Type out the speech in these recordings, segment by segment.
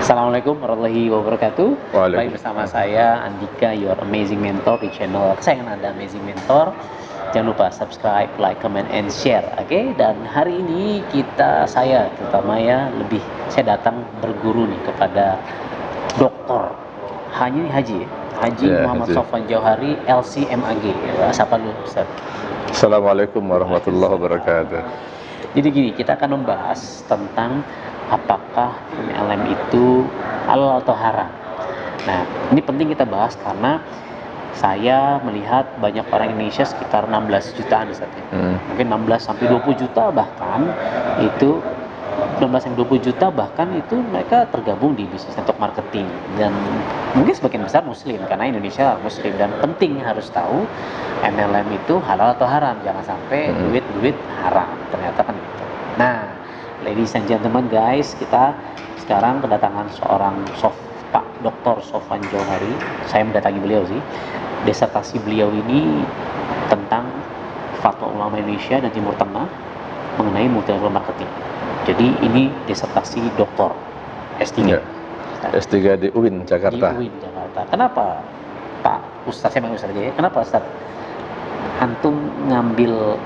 Assalamualaikum warahmatullahi wabarakatuh. Baik, Waalaikumsalam. bersama saya Andika, your amazing mentor di channel kesayangan Anda, Amazing Mentor. Jangan lupa subscribe, like, comment, and share. Oke, dan hari ini saya terutama ya saya datang berguru nih kepada Doktor Haji Ya, Muhammad Haji. Sofwan Jauhari, LCMAG. Sapa dulu, Ustaz. Assalamualaikum warahmatullahi wabarakatuh. Jadi gini, kita akan membahas tentang apakah MLM itu halal atau haram. Nah, ini penting kita bahas karena saya melihat banyak orang Indonesia sekitar 16 jutaan Ustaz, ya. Mungkin 16 sampai 20 juta bahkan itu 16 sampai 20 juta bahkan itu mereka tergabung di bisnis network marketing, dan mungkin sebagian besar muslim karena Indonesia muslim, dan penting harus tahu MLM itu halal atau haram, jangan sampai duit haram ternyata kan gitu. Nah, ladies and gentlemen guys, kita sekarang kedatangan seorang Pak Dr. Sofwan Jauhari. Saya mendatangi beliau sih. Disertasi beliau ini tentang fatwa ulama Indonesia dan Timur Tengah mengenai multilevel marketing. Jadi ini disertasi doktor S3. Ya. S3 di UIN Jakarta. Di UIN Jakarta. Kenapa Pak Ustadz, saya panggil Ustadz aja ya. Kenapa Ustadz antum ngambil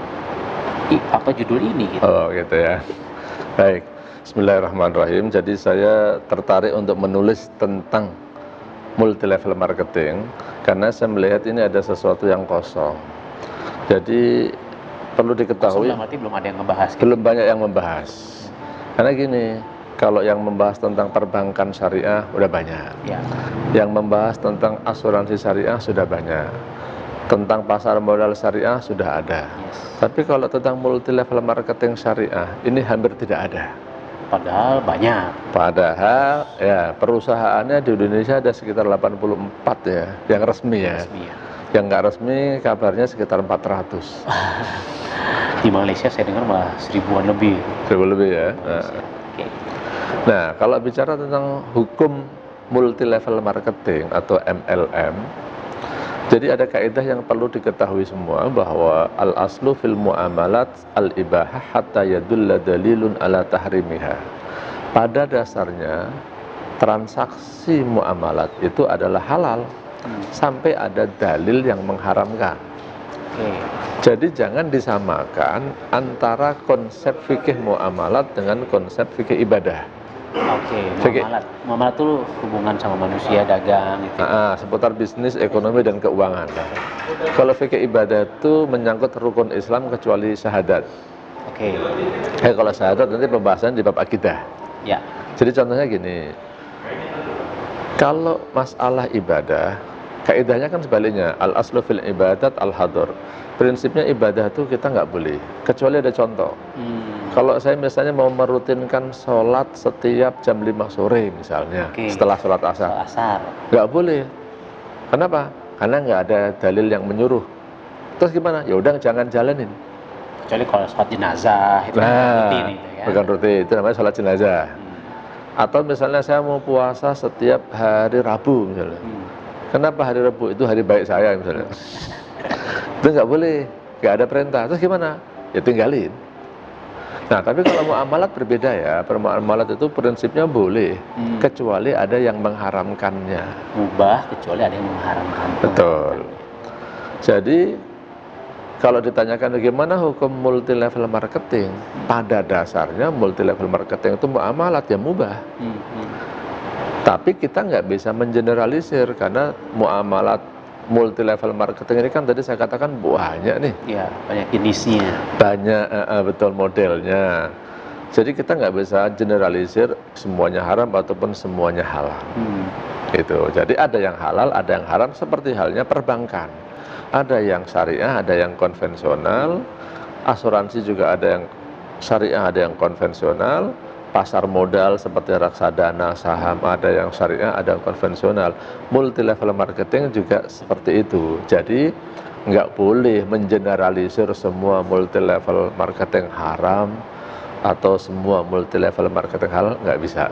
judul ini gitu? Oh gitu ya. Baik. Bismillahirrahmanirrahim. Jadi saya tertarik untuk menulis tentang multilevel marketing karena saya melihat ini ada sesuatu yang kosong. Jadi perlu diketahui berarti belum ada yang ngebahas gitu. Belum banyak yang membahas. Karena gini, kalau yang membahas tentang perbankan syariah udah banyak. Ya. Yang membahas tentang asuransi syariah sudah banyak. Tentang pasar modal syariah sudah ada. Yes. Tapi kalau tentang multilevel marketing syariah ini hampir tidak ada. Padahal banyak. Padahal ya perusahaannya di Indonesia ada sekitar 84 ya, yang resmi ya. Yang nggak resmi kabarnya sekitar 400. Di Malaysia saya dengar malah 1000-an lebih. 1000 lebih ya. Okay. Nah, kalau bicara tentang hukum multilevel marketing atau MLM, jadi ada kaidah yang perlu diketahui semua bahwa al-aslu fil muamalat al-ibahah hatta yadulla dalilun ala tahrimiha. Pada dasarnya transaksi muamalat itu adalah halal sampai ada dalil yang mengharamkan. Jadi jangan disamakan antara konsep fikih muamalat dengan konsep fikih ibadah. Muamalat itu hubungan sama manusia, dagang gitu. Seputar bisnis, ekonomi, dan keuangan. Kalau fikih ibadah itu menyangkut rukun Islam kecuali syahadat. Kalau syahadat nanti pembahasan di bab akidah. Ya. Jadi contohnya gini, kalau masalah ibadah, kaidahnya kan sebaliknya, al-aslu fil ibadat al-hadur. Prinsipnya ibadah itu kita nggak boleh, kecuali ada contoh. Kalau saya misalnya mau merutinkan sholat setiap jam 5 sore misalnya, setelah sholat asar, nggak boleh. Kenapa? Karena nggak ada dalil yang menyuruh. Terus gimana? Ya udah jangan jalanin. Kecuali kalau sholat jenazah itu rutin itu ya. Bukan rutin, itu namanya sholat jenazah. Atau misalnya saya mau puasa setiap hari Rabu misalnya. Kenapa hari Rabu? Itu hari baik saya misalnya. Itu nggak boleh, nggak ada perintah. Terus gimana? Ya tinggalin. Nah, tapi kalau muamalat berbeda ya. Muamalat itu prinsipnya boleh, kecuali ada yang mengharamkannya. Mubah kecuali ada yang mengharamkan. Betul. Jadi kalau ditanyakan bagaimana hukum multilevel marketing, pada dasarnya multilevel marketing itu muamalat ya mubah. Tapi kita nggak bisa mengeneralisir karena muamalat multilevel marketing ini kan tadi saya katakan banyak nih. Ya, banyak jenisnya. Banyak, betul modelnya. Jadi kita nggak bisa generalisir semuanya haram ataupun semuanya halal. Gitu. Jadi ada yang halal, ada yang haram, seperti halnya perbankan. Ada yang syariah, ada yang konvensional. Asuransi juga ada yang syariah, ada yang konvensional. Pasar modal seperti reksadana, saham, ada yang syariah, ada yang konvensional. Multilevel marketing juga seperti itu. Jadi nggak boleh mengeneralisir semua multilevel marketing haram atau semua multilevel marketing halal, nggak bisa.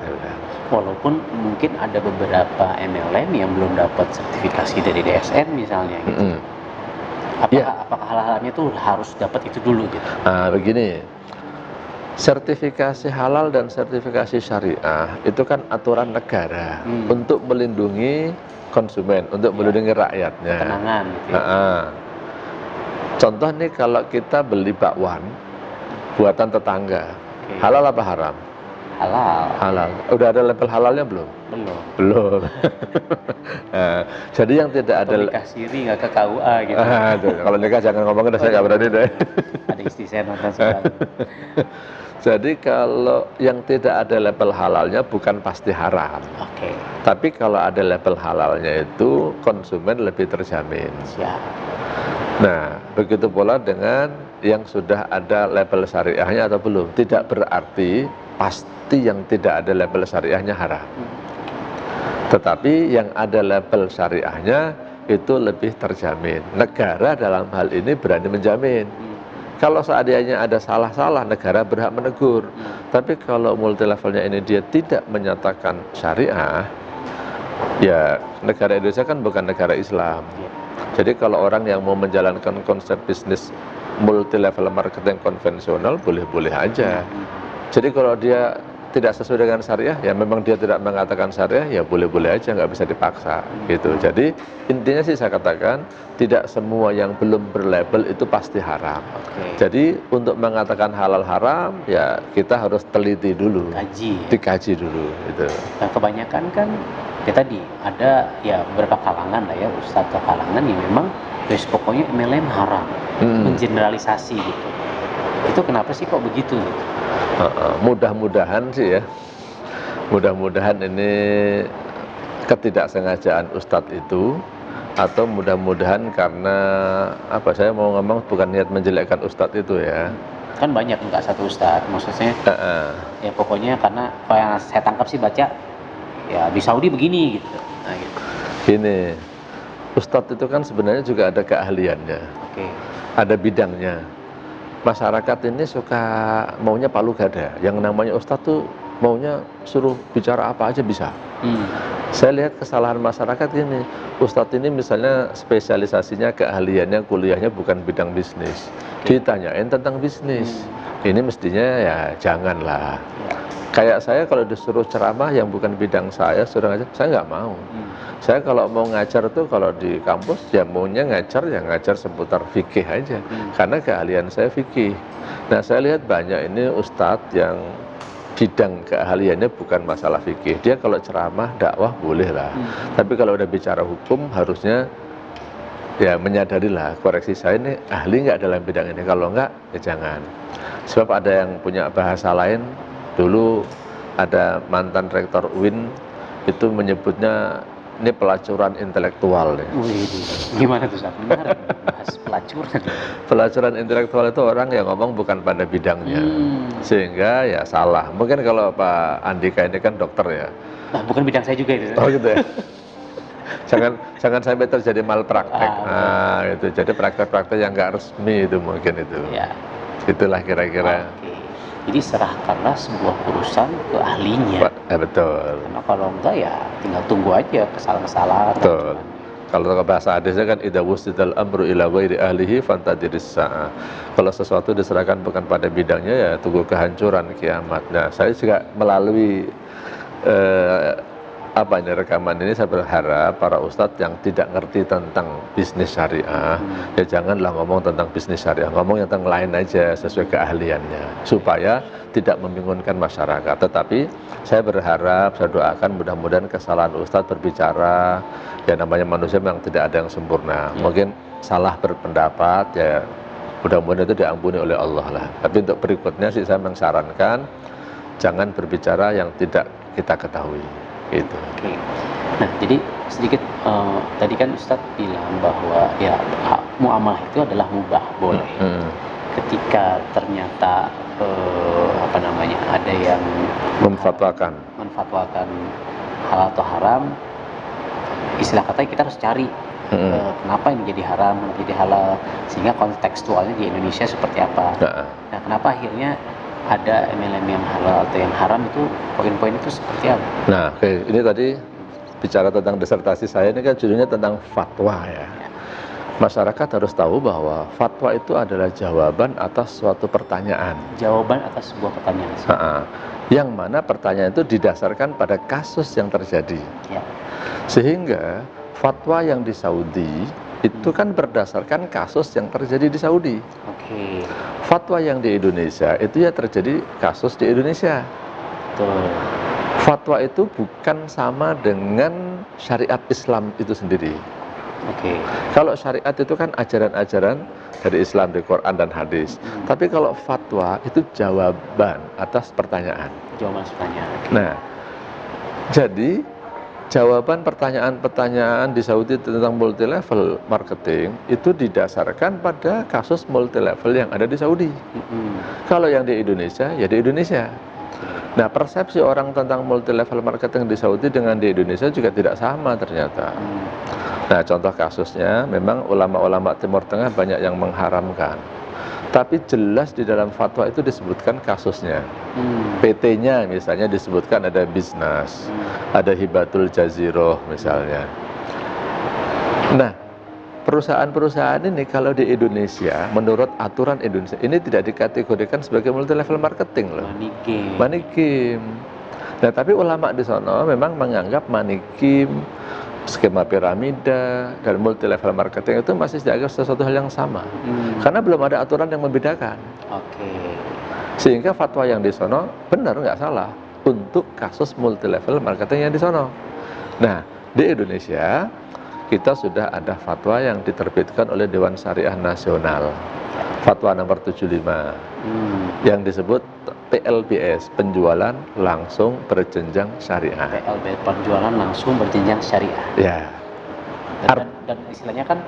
Walaupun mungkin ada beberapa MLM yang belum dapat sertifikasi dari DSN misalnya gitu. Apakah hal-halnya itu harus dapat itu dulu gitu? Begini. sertifikasi halal dan sertifikasi syariah itu kan aturan negara untuk melindungi konsumen, untuk melindungi rakyatnya. Ketenangan gitu ya. Contoh nih, kalau kita beli bakwan buatan tetangga, halal apa haram? Halal. Halal. Udah ada label halalnya belum? Belum. Belum. Nah, jadi yang tidak ada nikah siri nggak ke KUA gitu. Kalau nikah jangan ngomongin, saya nggak berani deh. Ada istri saya nonton sekarang. Jadi kalau yang tidak ada label halalnya bukan pasti haram. Oke. Tapi kalau ada label halalnya itu konsumen lebih terjamin. Siap. Nah, begitu pula dengan yang sudah ada label syariahnya atau belum. Tidak berarti pasti yang tidak ada label syariahnya haram. Tetapi yang ada label syariahnya itu lebih terjamin. Negara dalam hal ini berani menjamin. Kalau seandainya ada salah-salah, negara berhak menegur. Tapi kalau multi levelnya ini dia tidak menyatakan syariah, ya negara Indonesia kan bukan negara Islam. Jadi kalau orang yang mau menjalankan konsep bisnis multi level marketing konvensional, boleh-boleh aja. Jadi kalau dia tidak sesuai dengan syariah, ya memang dia tidak mengatakan syariah, ya boleh-boleh aja, nggak bisa dipaksa gitu. Jadi intinya sih saya katakan, tidak semua yang belum berlabel itu pasti haram. Jadi untuk mengatakan halal haram, ya kita harus teliti dulu, dikaji dulu gitu. Nah, kebanyakan kan ya tadi ada ya beberapa kalangan lah ya, ustadz atau kalangan yang memang guys pokoknya MLM haram, mengeneralisasi gitu. Itu kenapa sih kok begitu gitu? Mudah-mudahan sih ya, mudah-mudahan ini ketidaksengajaan ustadz itu, atau mudah-mudahan karena apa, saya mau ngomong bukan niat menjelekkan ustadz itu ya. Kan banyak, nggak satu ustadz, maksudnya ya pokoknya karena kalau yang saya tangkap sih baca ya di Saudi begini gitu. Nah, gitu. Gini, ustadz itu kan sebenarnya juga ada keahliannya, ada bidangnya. Masyarakat ini suka maunya palu gada. Yang namanya ustadz tuh maunya suruh bicara apa aja bisa. Saya lihat kesalahan masyarakat gini, ustadz ini misalnya spesialisasinya, keahliannya, kuliahnya bukan bidang bisnis, ditanyain tentang bisnis. Ini mestinya ya janganlah. Kayak saya kalau disuruh ceramah yang bukan bidang saya, suruh ngajar, saya nggak mau. Saya kalau mau ngajar tuh, kalau di kampus ya maunya ngajar, ya ngajar seputar fikih aja. Karena keahlian saya fikih. Nah, saya lihat banyak ini ustadz yang bidang keahliannya bukan masalah fikih. Dia kalau ceramah, dakwah boleh lah. Tapi kalau udah bicara hukum, harusnya ya menyadarilah, koreksi saya ini ahli nggak dalam bidang ini. Kalau nggak, ya jangan. Sebab ada yang punya bahasa lain. Dulu ada mantan rektor UIN itu menyebutnya ini pelacuran intelektual. Gimana tuh Ustaz? Benar, bahas pelacuran. Pelacuran intelektual itu orang yang ngomong bukan pada bidangnya, sehingga ya salah. Mungkin kalau Pak Andika ini kan dokter ya. Nah, bukan bidang saya juga itu. Oh gitu ya. jangan sampai terjadi malpraktek. Itu jadi praktek-praktek yang nggak resmi itu mungkin itu. Ya. Itulah kira-kira. Jadi serahkanlah sebuah urusan ke ahlinya. Betul. Karena kalau enggak ya tinggal tunggu aja kesalahan-kesalahan. Betul. Kalau bahasa hadisnya kan idza wusidal amru ila ghairi ahlihi fantadiris sa'a. Kalau sesuatu diserahkan bukan pada bidangnya, ya tunggu kehancuran kiamat. Nah, saya juga melalui rekaman ini saya berharap para ustadz yang tidak ngerti tentang bisnis syariah, ya janganlah ngomong tentang bisnis syariah, ngomong tentang lain aja sesuai keahliannya, supaya tidak membingungkan masyarakat. Tetapi saya berharap, saya doakan mudah-mudahan kesalahan ustadz berbicara, ya namanya manusia memang tidak ada yang sempurna, mungkin salah berpendapat, ya mudah-mudahan itu diampuni oleh Allah lah. Tapi untuk berikutnya sih saya mengsarankan jangan berbicara yang tidak kita ketahui. Gitu. Nah, jadi sedikit tadi kan Ustadz bilang bahwa ya muamalah itu adalah mubah, boleh. Ketika ternyata ada yang memfatwakan halal atau haram, istilah katanya kita harus cari kenapa ini jadi haram, kenapa jadi halal, sehingga kontekstualnya di Indonesia seperti apa. Nah, kenapa akhirnya ada MLM yang halal atau yang haram, itu poin-poin itu seperti apa? Nah, ini tadi bicara tentang disertasi saya, ini kan judulnya tentang fatwa ya. Masyarakat harus tahu bahwa fatwa itu adalah jawaban atas suatu pertanyaan. Jawaban atas sebuah pertanyaan. Yang mana pertanyaan itu didasarkan pada kasus yang terjadi. Ya. Sehingga fatwa yang di Saudi itu kan berdasarkan kasus yang terjadi di Saudi. Oke. Fatwa yang di Indonesia itu ya terjadi kasus di Indonesia. Betul. Fatwa itu bukan sama dengan syariat Islam itu sendiri. Oke. Kalau syariat itu kan ajaran-ajaran dari Islam, di Quran dan hadis. Tapi kalau fatwa itu jawaban atas pertanyaan. Jawaban pertanyaan. Okay. Nah, jadi jawaban pertanyaan-pertanyaan di Saudi tentang multi level marketing itu didasarkan pada kasus multi level yang ada di Saudi. Kalau yang di Indonesia, ya di Indonesia. Nah, persepsi orang tentang multi level marketing di Saudi dengan di Indonesia juga tidak sama ternyata. Nah, contoh kasusnya memang ulama-ulama Timur Tengah banyak yang mengharamkan. Tapi jelas di dalam fatwa itu disebutkan kasusnya. PT-nya misalnya disebutkan ada bisnis, ada hibatul jaziroh misalnya. Nah, perusahaan-perusahaan ini kalau di Indonesia, menurut aturan Indonesia, ini tidak dikategorikan sebagai multi level marketing loh. Money game. Nah, tapi ulama di sana memang menganggap money game, skema piramida, dan multi level marketing itu masih dianggap sesuatu hal yang sama. Karena belum ada aturan yang membedakan. Oke. Sehingga fatwa yang di sana benar nggak salah untuk kasus multi level marketing yang di sana. Nah, di Indonesia kita sudah ada fatwa yang diterbitkan oleh Dewan Syariah Nasional, fatwa nomor 75, yang disebut PLBS, penjualan langsung berjenjang syariah. PLBS, penjualan langsung berjenjang syariah. Ya. Dan istilahnya kan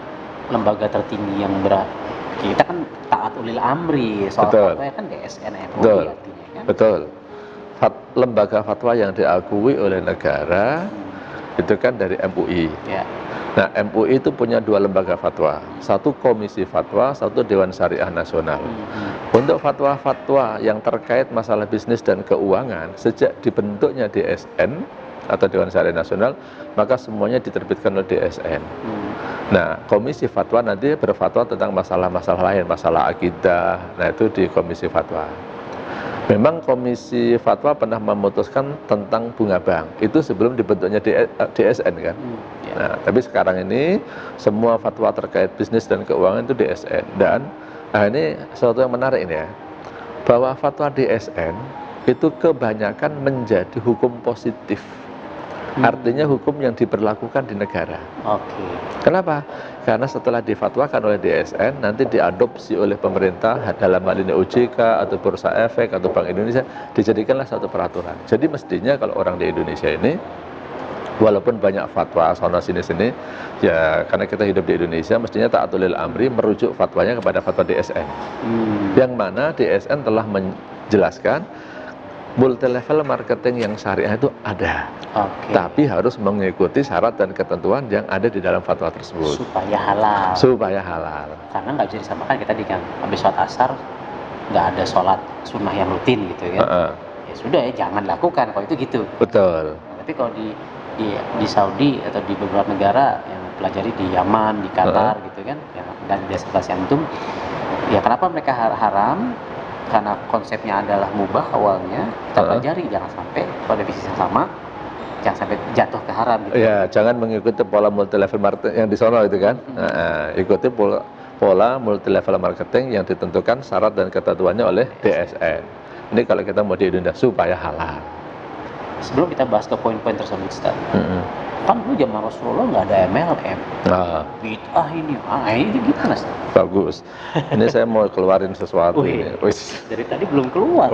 lembaga tertinggi yang kita kan taat ulil amri, soal fatwa kan DSN MUI artinya kan. Betul. Lembaga fatwa yang diakui oleh negara itu kan dari MUI. Ya. Nah, MUI itu punya dua lembaga fatwa, satu Komisi Fatwa, satu Dewan Syariah Nasional. Untuk fatwa-fatwa yang terkait masalah bisnis dan keuangan, sejak dibentuknya DSN atau Dewan Syariah Nasional, maka semuanya diterbitkan oleh DSN. Nah, Komisi Fatwa nanti berfatwa tentang masalah-masalah lain, masalah akidah, nah itu di Komisi Fatwa. Memang Komisi Fatwa pernah memutuskan tentang bunga bank, itu sebelum dibentuknya DSN kan. Nah, tapi sekarang ini semua fatwa terkait bisnis dan keuangan itu DSN. Dan ini sesuatu yang menarik ini ya, bahwa fatwa DSN itu kebanyakan menjadi hukum positif. Artinya hukum yang diberlakukan di negara. Oke. Kenapa? Karena setelah difatwakan oleh DSN, nanti diadopsi oleh pemerintah dalam hal ini OJK atau Bursa Efek atau Bank Indonesia, dijadikanlah satu peraturan. Jadi mestinya kalau orang di Indonesia ini, walaupun banyak fatwa sana sini-sini, ya karena kita hidup di Indonesia, mestinya ta'atulil amri merujuk fatwanya kepada fatwa DSN. Yang mana DSN telah menjelaskan multi level marketing yang syariah itu ada, tapi harus mengikuti syarat dan ketentuan yang ada di dalam fatwa tersebut supaya halal. Karena nggak bisa disamakan kita di kan habis sholat asar nggak ada sholat sunnah yang rutin gitu kan. Ya sudah ya jangan lakukan kalau itu gitu. Betul. Nah, tapi kalau di Saudi atau di beberapa negara yang pelajari di Yaman, di Qatar gitu kan, dan di destinasi antum, ya kenapa mereka haram? Karena konsepnya adalah mubah awalnya, kita pelajari jangan sampai pada bisnis yang sama, jangan sampai jatuh ke haram gitu. Ya, jangan mengikuti pola multi level marketing yang di sono itu kan. Ikuti pola multi level marketing yang ditentukan syarat dan ketentuannya oleh DSN. Ini kalau kita mau di Indonesia supaya halal. Sebelum kita bahas ke poin-poin tersebut, Ustaz, kan dulu zaman Rasulullah nggak ada MLM, bid'ah ini gimana sih? Bagus. Ini saya mau keluarin sesuatu ini. Dari tadi belum keluar.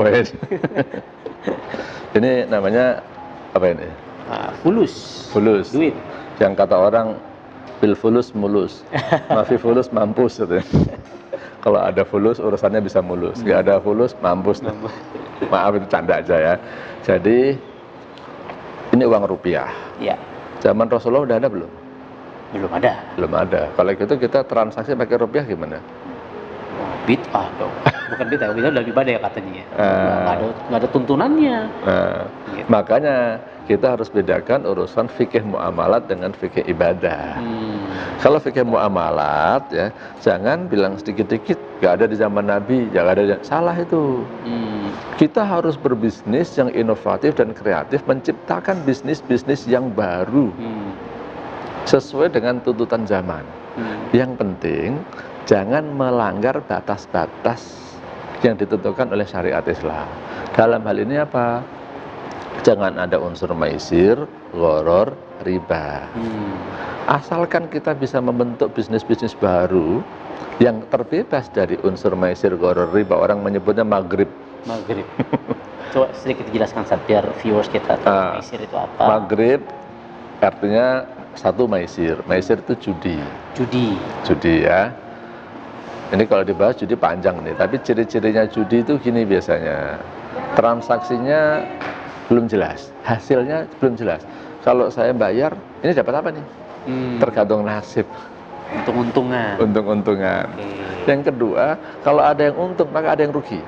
Ini namanya apa ini? Fulus. Duit. Yang kata orang bil fulus mulus, mafi fulus mampus gitu. Kalau ada fulus urusannya bisa mulus, nggak ada fulus mampus. Maaf itu canda aja ya. Jadi ini uang rupiah. Iya. Zaman Rasulullah udah ada belum? Belum ada. Kalau gitu kita transaksi pakai rupiah gimana? Bid'ah dong. Bukan bid'ah udah lebih badai katanya. Nggak ada tuntunannya. Gitu. Makanya kita harus bedakan urusan fikih muamalat dengan fikih ibadah. Kalau fikih muamalat ya, jangan bilang sedikit-sedikit nggak ada di zaman Nabi, jangan ada, salah itu. Kita harus berbisnis yang inovatif dan kreatif, menciptakan bisnis-bisnis yang baru sesuai dengan tuntutan zaman. Yang penting jangan melanggar batas-batas yang ditentukan oleh syariat Islam. Dalam hal ini apa? Jangan ada unsur maisir, gharar, riba. Asalkan kita bisa membentuk bisnis-bisnis baru yang terbebas dari unsur maisir, gharar, riba. Orang menyebutnya maghrib. Maghrib. Coba sedikit dijelaskan biar viewers kita tahu maisir itu apa. Maghrib artinya satu maisir. Maisir itu judi. Judi ya. Ini kalau dibahas judi panjang nih. Tapi ciri-cirinya judi itu gini biasanya. Transaksinya belum jelas, hasilnya belum jelas. Kalau saya bayar, ini dapat apa nih? Tergantung nasib. Untung-untungan. Yang kedua, kalau ada yang untung maka ada yang rugi.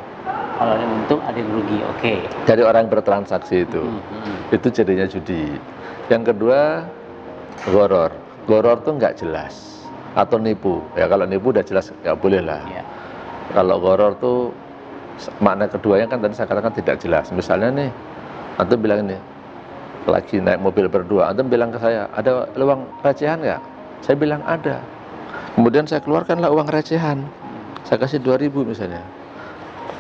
Kalau ada yang untung ada yang rugi. Dari orang bertransaksi itu jadinya judi. Yang kedua, gharar. Gharar tuh nggak jelas atau nipu. Ya kalau nipu udah jelas nggak boleh lah. Kalau gharar tuh makna keduanya kan tadi saya katakan tidak jelas. Misalnya nih, antum bilang ini lagi naik mobil berdua, antum bilang ke saya, ada uang recehan nggak? Saya bilang ada. Kemudian saya keluarkanlah uang recehan, saya kasih 2.000 misalnya.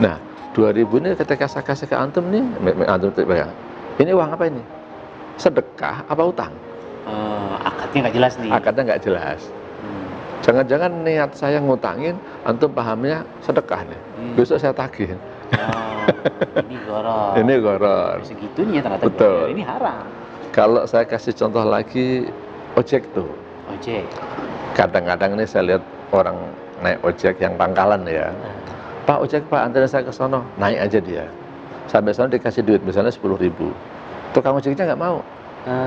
Nah 2.000 ini ketika saya kasih ke antum nih, antum bilang, ini uang apa ini? Sedekah apa utang? Akadnya nggak jelas nih. Akadnya nggak jelas. Jangan-jangan niat saya ngutangin, antum pahamnya sedekah nih. Besok saya tagih. Ini gharar. Ini gharar. Segitunya ternyata. Betul. Ini haram. Kalau saya kasih contoh lagi, ojek tuh. Ojek. Kadang-kadang nih saya lihat orang naik ojek yang pangkalan ya. Pak ojek Pak, anterin saya ke sono. Naik aja dia. Sampai sono dikasih duit misalnya 10.000. Tukang ojeknya nggak mau.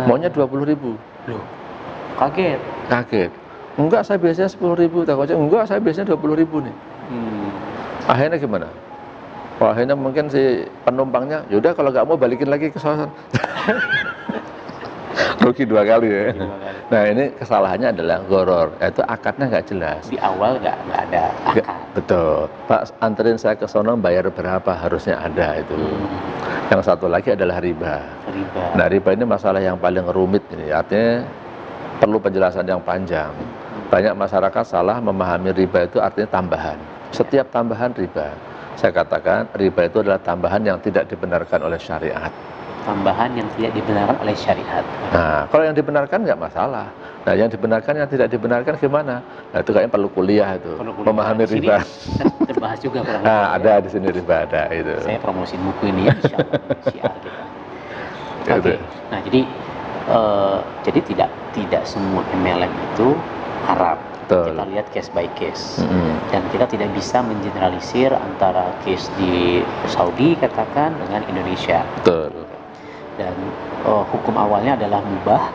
Maunya 20.000. Loh, kaget. Enggak, saya biasanya 10.000. Tukang ojek, enggak, saya biasanya 20.000 nih. Akhirnya gimana? Wah, akhirnya mungkin si penumpangnya, yaudah kalau nggak mau balikin lagi ke sana. Rugi 2 kali ya. Nah ini kesalahannya adalah gharar, itu akadnya nggak jelas. Di awal nggak ada akad. Betul. Pak, anterin saya ke sono, bayar berapa, harusnya ada itu. Yang satu lagi adalah riba. Nah riba ini masalah yang paling rumit ini, artinya perlu penjelasan yang panjang. Banyak masyarakat salah memahami riba itu artinya tambahan. Setiap tambahan riba. Saya katakan riba itu adalah tambahan yang tidak dibenarkan oleh syariat. Tambahan yang tidak dibenarkan oleh syariat. Nah, kalau yang dibenarkan nggak masalah. Nah, yang dibenarkan, yang tidak dibenarkan gimana? Nah, itu kayaknya perlu kuliah itu, memahami riba. Terbahas juga. Nah, ada di sini riba ada itu. Saya promosiin buku ini, insya Allah, syiar kita. Oke. Nah, jadi tidak semua MLM itu haram. Betul. Kita lihat case by case. Dan kita tidak bisa mengeneralisir antara case di Saudi katakan dengan Indonesia. Betul. Dan hukum awalnya adalah mubah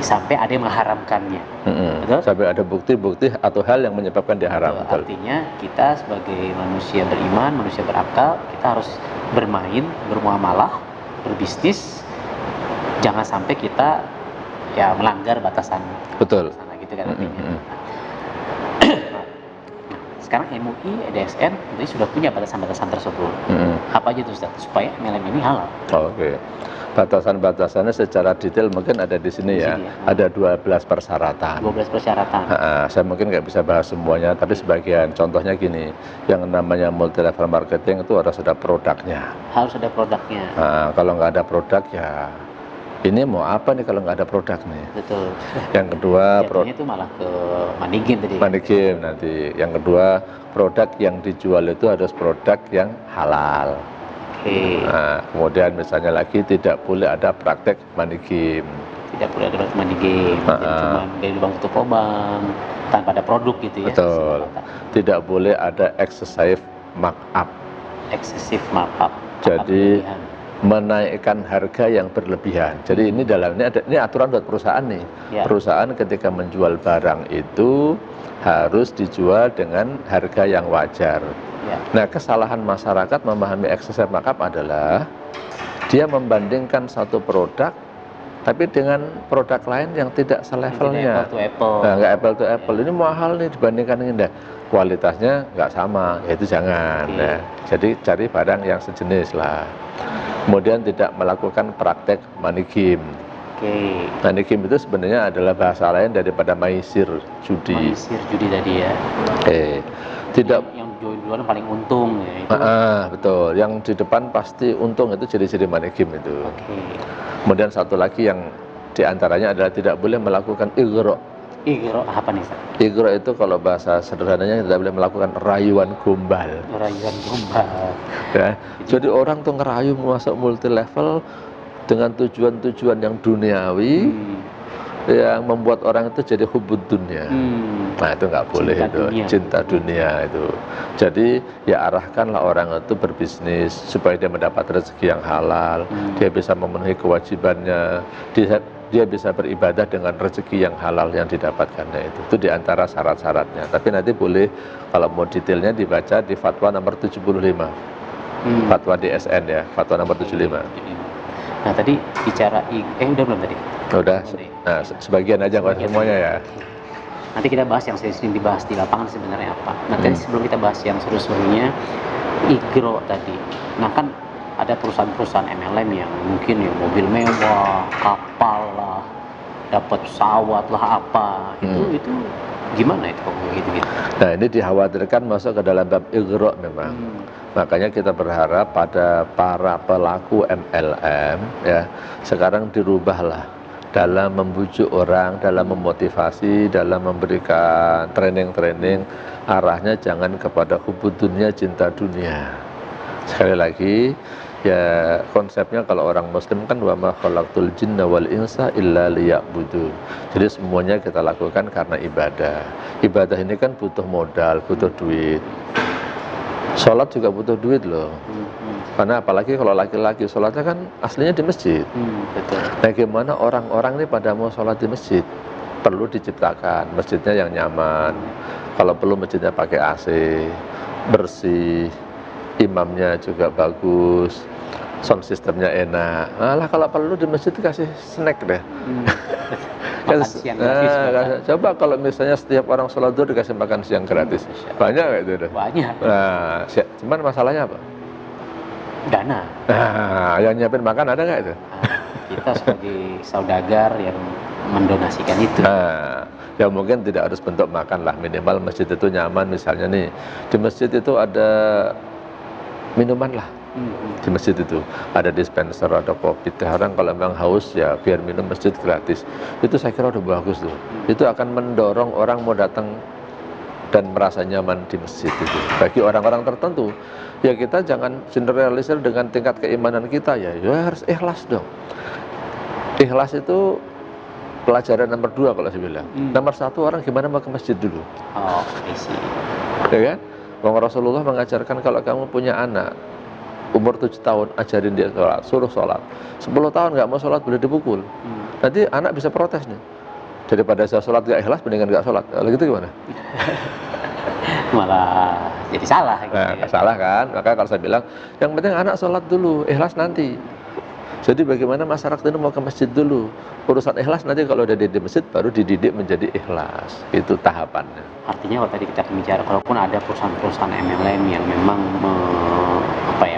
sampai ada yang mengharamkannya. Betul? Sampai ada bukti-bukti atau hal yang menyebabkan dia haram. Betul. Artinya kita sebagai manusia beriman, manusia berakal, kita harus bermain, bermuamalah, berbisnis. Jangan sampai kita ya melanggar batasan. Betul. Gitu kan artinya. Sekarang MUI, EDSN ini sudah punya batasan-batasan tersebut. Apa aja tuh Ustaz? Supaya MLM ini halal. Oke. Batasan-batasannya secara detail mungkin ada di sini ya. Ada 12 persyaratan. 12 persyaratan. Saya mungkin nggak bisa bahas semuanya, tapi sebagian. Contohnya gini, yang namanya multi level marketing itu harus ada produknya. Harus ada produknya. Kalau nggak ada produk ya, ini mau apa nih kalau nggak ada produk nih? Betul. Yang kedua, itu malah ke money game tadi. Money game nanti. Yang kedua, produk yang dijual itu harus produk yang halal. Nah, kemudian misalnya lagi tidak boleh ada praktek money game. Tidak boleh ada praktek money game. Cuma dari lubang tutup lubang tanpa ada produk gitu ya. Betul. Tidak boleh ada excessive markup. Excessive markup. Jadi menaikkan harga yang berlebihan. Jadi ini dalamnya ada, ini aturan buat perusahaan nih. Perusahaan ketika menjual barang itu harus dijual dengan harga yang wajar. Nah, kesalahan masyarakat memahami excessive markup adalah dia membandingkan satu produk tapi dengan produk lain yang tidak selevelnya. Apple to apple. Nah, nggak apple to apple. Ini mahal nih dibandingkan ini. Nah, kualitasnya nggak sama, ya itu jangan. Nah, jadi cari barang yang sejenis lah. Kemudian tidak melakukan praktek money game. Money game itu sebenarnya adalah bahasa lain daripada maisir, judi. Maisir, judi tadi ya. Tidak. Yang duluan paling untung ya itu. Betul. Yang di depan pasti untung itu ciri-ciri money game itu. Kemudian satu lagi yang diantaranya adalah tidak boleh melakukan igro. Igro apa nih, Ustaz? Igro itu kalau bahasa sederhananya tidak boleh melakukan rayuan gombal. Rayuan gombal. Ya. Jadi orang tuh ngerayu masuk multi level dengan tujuan-tujuan yang duniawi, yang membuat orang itu jadi hubud dunia. Nah itu nggak boleh, cinta dunia itu. Jadi ya arahkanlah orang itu berbisnis supaya dia mendapat rezeki yang halal, dia bisa memenuhi kewajibannya, dia bisa beribadah dengan rezeki yang halal yang didapatkannya itu diantara syarat-syaratnya. Tapi nanti boleh kalau mau detailnya dibaca di fatwa nomor 75, fatwa DSN ya, fatwa nomor 75. Nah tadi bicara udah belum tadi? Udah. Nah sebagian aja nggak semuanya ya. Nanti kita bahas yang sering dibahas di lapangan sebenarnya apa. Nah tadi sebelum kita bahas yang seru-serunya igro tadi. Nah kan ada perusahaan-perusahaan MLM yang mungkin ya mobil mewah, kapal lah, dapat pesawat lah apa. Itu gimana itu kalau gitu? Nah ini dikhawatirkan masuk ke dalam bab igro memang. Makanya kita berharap pada para pelaku MLM ya sekarang dirubahlah dalam membujuk orang, dalam memotivasi, dalam memberikan training-training, arahnya jangan kepada hubud dunia, cinta dunia. Sekali lagi ya konsepnya kalau orang muslim kan wa ma khalaqtul jinna wal insa illa liya'budun. Jadi semuanya kita lakukan karena ibadah. Ibadah ini kan butuh modal, butuh duit. Sholat juga butuh duit loh. Karena apalagi kalau laki-laki sholatnya kan aslinya di masjid. Nah gimana orang-orang ini pada mau sholat di masjid? Perlu diciptakan masjidnya yang nyaman. Kalau perlu masjidnya pakai AC, bersih, imamnya juga bagus, sound systemnya enak. Alah kalau perlu di masjid kasih snack deh. Coba kalau misalnya setiap orang sholat zuhur dikasih makan siang gratis, banyak nggak itu? Banyak. Nah, cuman masalahnya apa? Dana. Nah, yang nyiapin makan ada nggak itu? Kita sebagai saudagar yang mendonasikan itu. Nah, ya mungkin tidak harus bentuk makan lah, minimal masjid itu nyaman. Misalnya nih di masjid itu ada minuman lah. Di masjid itu ada dispenser, ada kopi, teh. Orang kalau memang haus ya biar minum masjid gratis. Itu saya kira udah bagus tuh. Itu akan mendorong orang mau datang dan merasa nyaman di masjid itu. Bagi orang-orang tertentu, ya kita jangan generalisir dengan tingkat keimanan kita ya harus ikhlas dong. Ikhlas itu pelajaran nomor 2 kalau saya bilang. Nomor 1 orang gimana mau ke masjid dulu. Isi. Ya kan? Bang Rasulullah mengajarkan kalau kamu punya anak umur 7 tahun, ajarin dia sholat, suruh sholat. 10 tahun nggak mau sholat boleh dipukul. Nanti anak bisa protes nih. Daripada saya sholat nggak ikhlas, mendingan nggak sholat. Kalau gitu gimana? Malah jadi salah. Gitu ya. Salah kan? Maka kalau saya bilang, yang penting anak sholat dulu, ikhlas nanti. Jadi bagaimana masyarakat ini mau ke masjid dulu. Urusan ikhlas nanti kalau udah di masjid baru dididik menjadi ikhlas. Itu tahapannya. Artinya kalau tadi kita bicara, kalaupun ada perusahaan-perusahaan MLM yang memang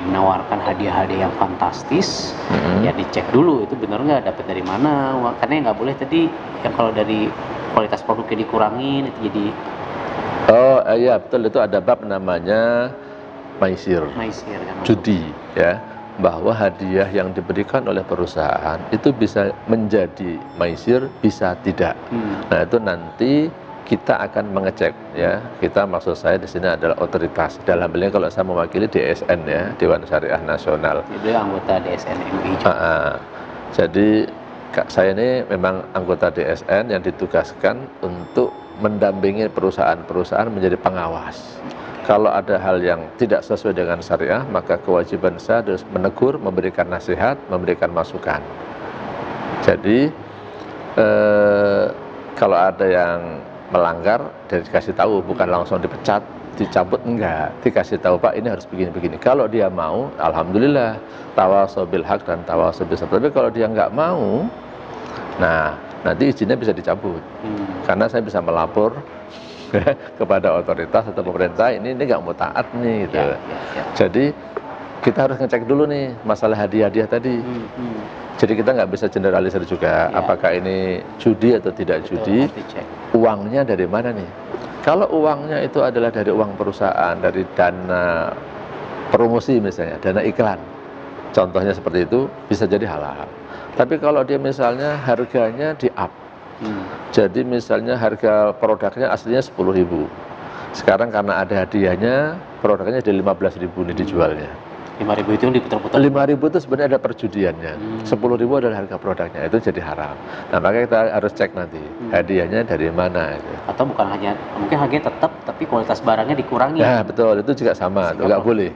menawarkan hadiah-hadiah yang fantastis, ya dicek dulu itu benar nggak, dapat dari mana. Karena nggak boleh tadi yang kalau dari kualitas produknya dikurangin itu jadi. Iya betul, itu ada bab namanya maisir kan? Judi ya. Bahwa hadiah yang diberikan oleh perusahaan itu bisa menjadi maisir, bisa tidak. Nah itu nanti kita akan mengecek ya. Kita maksud saya di sini adalah otoritas. Dalam hal ini kalau saya mewakili DSN ya, Dewan Syariah Nasional. Jadi anggota DSN MUI. Jadi saya ini memang anggota DSN yang ditugaskan untuk mendampingi perusahaan-perusahaan menjadi pengawas. Kalau ada hal yang tidak sesuai dengan syariah, maka kewajiban saya harus menegur, memberikan nasihat, memberikan masukan. Jadi kalau ada yang melanggar, dia dikasih tahu, bukan langsung dipecat, dicabut, enggak. Dikasih tahu, Pak, ini harus begini-begini. Kalau dia mau, alhamdulillah, tawasau bil haq dan tawasau bis sabr. Tapi kalau dia enggak mau, Nah, nanti izinnya bisa dicabut. Karena saya bisa melapor kepada otoritas atau pemerintah, ini nggak mau taat nih gitu. Jadi kita harus ngecek dulu nih masalah hadiah-hadiah tadi. Jadi kita nggak bisa generalisir juga apakah ini judi atau tidak judi. Uangnya dari mana nih? Kalau uangnya itu adalah dari uang perusahaan, dari dana promosi misalnya, dana iklan, contohnya seperti itu, bisa jadi halal. Tapi kalau dia misalnya harganya di up, jadi misalnya harga produknya aslinya 10.000, sekarang karena ada hadiahnya produknya jadi 15.000 nih dijualnya. 5.000 itu diputar-putar. 5.000 itu sebenarnya ada perjudiannya. 10.000 adalah harga produknya, itu jadi haram. Nah, makanya kita harus cek nanti hadiahnya dari mana gitu. Atau bukan hanya, mungkin harganya tetap tapi kualitas barangnya dikurangi. Nah, betul, itu juga sama, nggak boleh.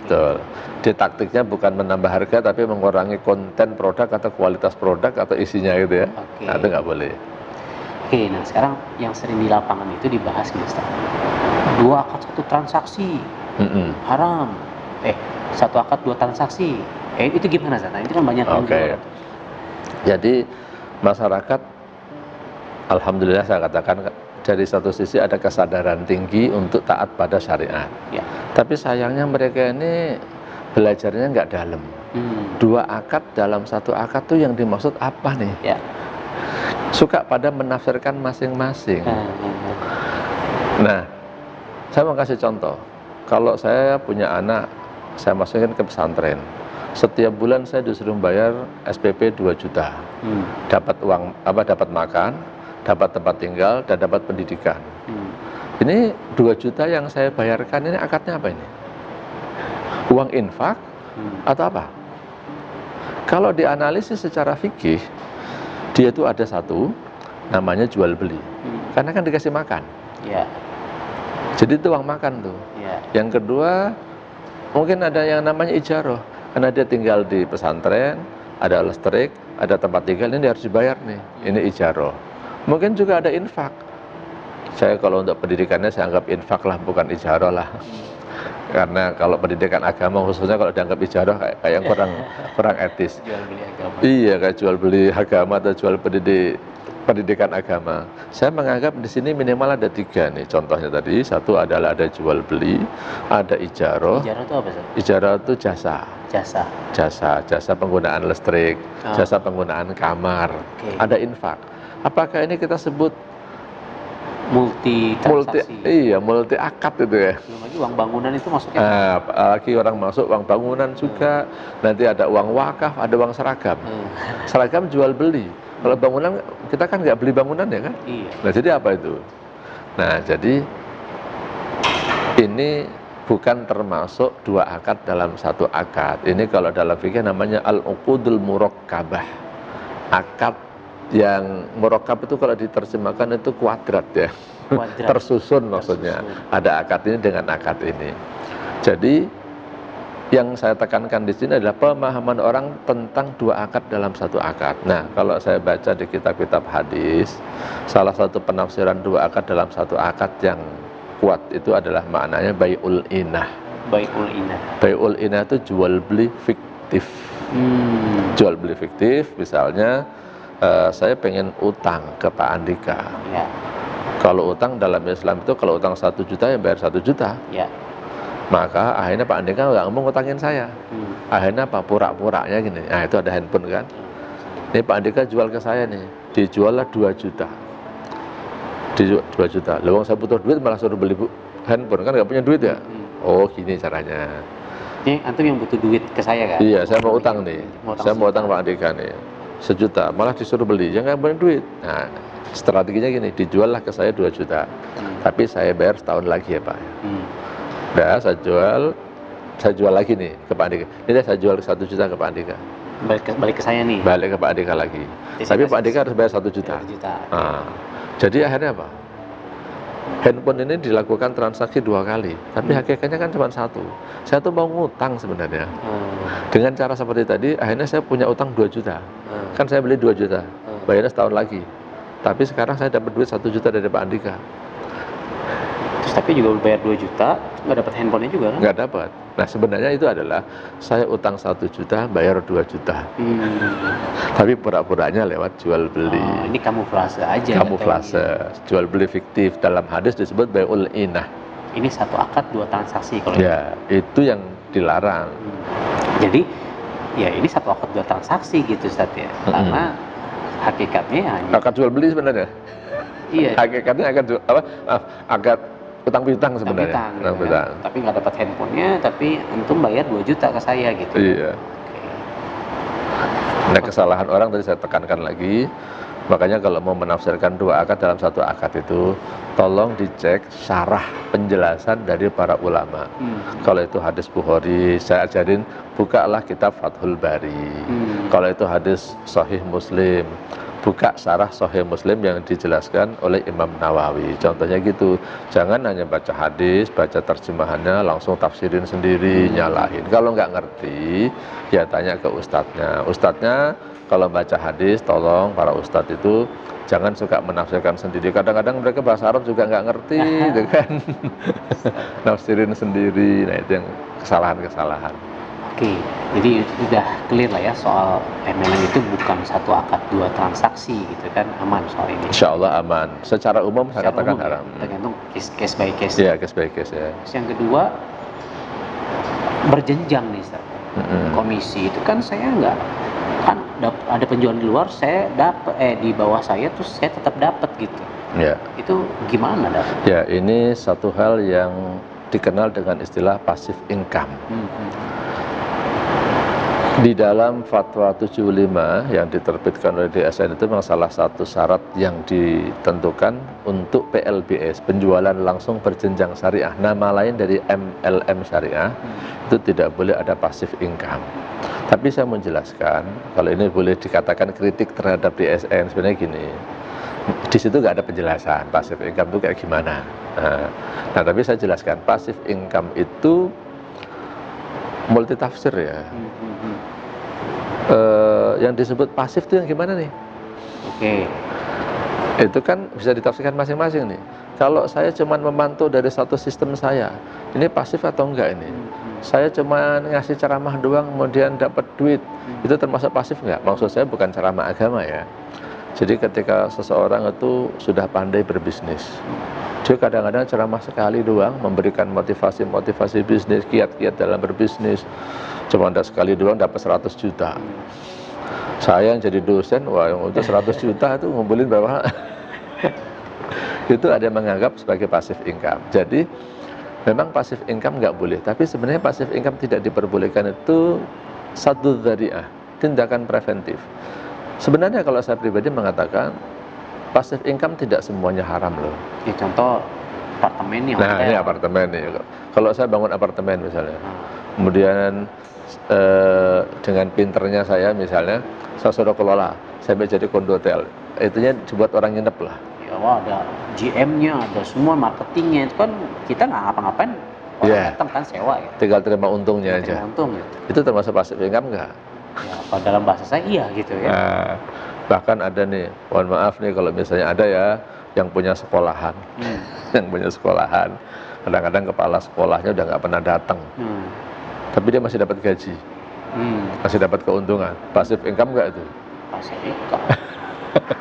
Betul. Di taktiknya bukan menambah harga tapi mengurangi konten produk atau kualitas produk atau isinya gitu ya. Nah, itu nggak boleh. Oke, nah sekarang yang sering di lapangan itu dibahas nih Ustaz. 2 akad 1 transaksi haram. Satu akad 2 transaksi. Itu gimana Ustaz? Nah, itu kan banyak yang Jadi masyarakat, alhamdulillah saya katakan dari satu sisi ada kesadaran tinggi untuk taat pada syariat. Tapi sayangnya mereka ini belajarnya nggak dalam. 2 akad dalam 1 akad tuh yang dimaksud apa nih? Suka pada menafsirkan masing-masing. Nah, saya mau kasih contoh. Kalau saya punya anak, saya masukin ke pesantren. Setiap bulan saya disuruh bayar SPP 2 juta. Dapat uang dapat makan, dapat tempat tinggal, dan dapat pendidikan. Ini 2 juta yang saya bayarkan ini akadnya apa ini? Uang infak atau apa? Kalau dianalisis secara fikih, dia itu ada satu namanya jual beli. Karena kan dikasih makan. Jadi itu uang makan tuh. Yang kedua, mungkin ada yang namanya ijarah. Karena dia tinggal di pesantren, ada listrik, ada tempat tinggal, ini harus dibayar nih. Ini ijarah. Mungkin juga ada infak. Saya kalau untuk pendidikannya saya anggap infak lah, bukan ijarah lah. Karena kalau pendidikan agama khususnya kalau dianggap ijarah kayak kurang etis. Jual beli agama. Iya, kayak jual beli agama atau jual pendidikan agama. Saya menganggap di sini minimal ada 3 nih. Contohnya tadi, satu adalah ada jual beli, ada ijarah. Ijarah itu apa sih? Ijarah itu jasa. Jasa penggunaan listrik, jasa penggunaan kamar. Ada infak. Apakah ini kita sebut multi transaksi? Multi akad itu ya. Belum lagi uang bangunan itu masuknya. Lagi orang masuk uang bangunan juga. Nanti ada uang wakaf, ada uang seragam. Seragam jual beli. Kalau bangunan kita kan nggak beli bangunan ya kan? Nah, jadi apa itu? Nah, jadi ini bukan termasuk 2 akad dalam 1 akad. Ini kalau dalam fikih namanya al-uqudul murakkabah. Akad yang murakkab itu kalau diterjemahkan itu kuadrat ya. Tersusun maksudnya. Ada akad ini dengan akad ini. Jadi yang saya tekankan di sini adalah pemahaman orang tentang 2 akad dalam 1 akad. Nah, kalau saya baca di kitab-kitab hadis, salah satu penafsiran 2 akad dalam 1 akad yang kuat itu adalah maknanya bai'ul inah. Bai'ul inah itu jual beli fiktif. Jual beli fiktif, misalnya saya pengen utang ke Pak Andika. Kalau utang dalam Islam itu kalau utang 1 juta ya bayar 1 juta. Maka akhirnya Pak Andika nggak mau ngutangin saya. Akhirnya apa? Pura-puranya gini. Nah, itu ada handphone kan. Ini Pak Andika jual ke saya nih. Dijuallah 2 juta. 2 juta. Lalu saya butuh duit malah suruh beli handphone kan nggak punya duit ya. Oh, gini caranya. Ini antum yang butuh duit ke saya kan? Iya, saya mau utang nih. Saya mau utang Pak Andika nih. 1 juta, malah disuruh beli. Ya nggak punya duit. Nah, strateginya gini, dijuallah ke saya 2 juta. Tapi saya bayar setahun lagi ya Pak. Udah, saya jual lagi nih ke Pak Andika. Ini saya jual 1 juta ke Pak Andika. Balik ke saya nih. Balik ke Pak Andika lagi. Tapi Pak Andika harus bayar 1 juta. Nah, jadi akhirnya apa? Handphone ini dilakukan transaksi 2 kali, tapi hakikatnya kan cuma 1. Saya tuh mau ngutang sebenarnya. Dengan cara seperti tadi, akhirnya saya punya utang 2 juta. Kan saya beli 2 juta, bayarnya setahun lagi. Tapi sekarang saya dapat duit 1 juta dari Pak Andika. Terus tapi juga bayar 2 juta, nggak dapat handphonenya juga kan? Nggak dapat. Nah sebenarnya itu adalah saya utang 1 juta, bayar 2 juta. Tapi pura-puranya lewat jual beli. Oh, ini kamuflase aja. Kamuflase, jual beli fiktif. Dalam hadis disebut bai'ul inah. Ini 1 akad 2 transaksi kalau ya, itu yang dilarang. Jadi ya ini 1 akad 2 transaksi gitu Ustaz ya. Karena hakikatnya hanya akad jual beli sebenarnya. Iya. Hakikatnya akad utang piutang sebenarnya. Utang piutang. Tapi nggak dapat handphonenya, tapi antum bayar 2 juta ke saya gitu. Iya. Nah kesalahan orang tadi saya tekankan lagi. Makanya kalau mau menafsirkan 2 akad dalam 1 akad itu, tolong dicek syarah penjelasan dari para ulama. Kalau itu hadis Bukhari, saya ajarin bukalah kitab Fathul Bari. Kalau itu hadis Sahih Muslim, buka syarah Sahih Muslim yang dijelaskan oleh Imam Nawawi. Contohnya gitu, jangan hanya baca hadis, baca terjemahannya, langsung tafsirin sendiri, nyalahin. Kalau nggak ngerti, ya tanya ke ustadznya. Ustadznya kalau baca hadis, tolong para ustadz itu jangan suka menafsirkan sendiri. Kadang-kadang mereka bahasa Arab juga nggak ngerti, gitu kan. Nafsirin sendiri, nah itu yang kesalahan-kesalahan. Oke, jadi sudah clear lah ya soal MLM itu bukan 1 akad 2 transaksi gitu kan, aman soal ini. Insya Allah aman. Secara umum saya katakan haram. Ya, tergantung case by case. Iya, case by case ya. Terus yang kedua, berjenjang nih Ustaz. Komisi itu kan saya nggak, kan ada penjual di luar, saya dapat di bawah saya terus saya tetap dapat gitu. Ya. Itu gimana dapat? Ya, ini satu hal yang dikenal dengan istilah passive income. Di dalam Fatwa 75 yang diterbitkan oleh DSN itu memang salah satu syarat yang ditentukan untuk PLBS, penjualan langsung berjenjang syariah, nama lain dari MLM syariah, itu tidak boleh ada passive income. Tapi saya menjelaskan, kalau ini boleh dikatakan kritik terhadap DSN, sebenarnya gini, di situ nggak ada penjelasan passive income itu kayak gimana. Nah, tapi saya jelaskan, passive income itu multitafsir ya. Yang disebut pasif itu yang gimana nih? Oke. Itu kan bisa ditafsirkan masing-masing nih. Kalau saya cuma memantau dari satu sistem saya, ini pasif atau enggak ini? Saya cuma ngasih ceramah doang, kemudian dapat duit, itu termasuk pasif enggak? Maksud saya bukan ceramah agama ya. Jadi ketika seseorang itu sudah pandai berbisnis, dia kadang-kadang ceramah sekali doang, memberikan motivasi bisnis, kiat-kiat dalam berbisnis, cuma ada sekali doang dapat 100 juta. Saya yang jadi dosen, wah yang untuk 100 juta itu ngumpulin berapa? Itu ada yang menganggap sebagai passive income. Jadi memang passive income nggak boleh, tapi sebenarnya passive income tidak diperbolehkan itu satu dzari'ah, tindakan preventif. Sebenarnya kalau saya pribadi mengatakan passive income tidak semuanya haram loh. Ya, contoh apartemen nih. Nah ini apartemen nih. Kalau saya bangun apartemen misalnya, kemudian dengan pinternya saya misalnya, saya sudah kelola, saya jadi kondotel, itunya dibuat orang nginep lah. Ya, wah, ada GM-nya, ada semua marketingnya, itu kan kita nggak ngapa-ngapain, orang datang kan sewa ya. Tinggal terima untungnya aja. Terima untung gitu. Itu termasuk passive income nggak? Ya, kalau dalam bahasa saya iya gitu ya. Nah, bahkan ada nih, mohon maaf nih kalau misalnya ada ya yang punya sekolahan, yang punya sekolahan, kadang-kadang kepala sekolahnya udah nggak pernah datang, tapi dia masih dapat gaji, masih dapat keuntungan. Passive income nggak itu? Passive income.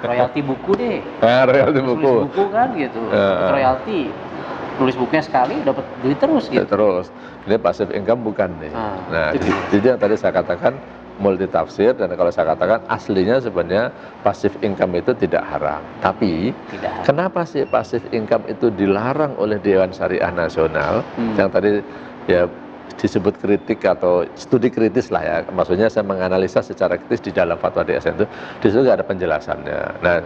Royalti buku deh. Nah, royalti buku. Nulis buku kan gitu. Royalti. Nulis bukunya sekali dapat duit terus gitu. Terus. Ini passive income bukan nih. Nah, jadi yang tadi saya katakan multitafsir, dan kalau saya katakan aslinya sebenarnya passive income itu tidak haram. Tapi kenapa sih passive income itu dilarang oleh Dewan Syariah Nasional? Yang tadi ya disebut kritik atau studi kritis lah ya. Maksudnya saya menganalisa secara kritis di dalam fatwa DSN itu, di situ nggak ada penjelasannya. Nah,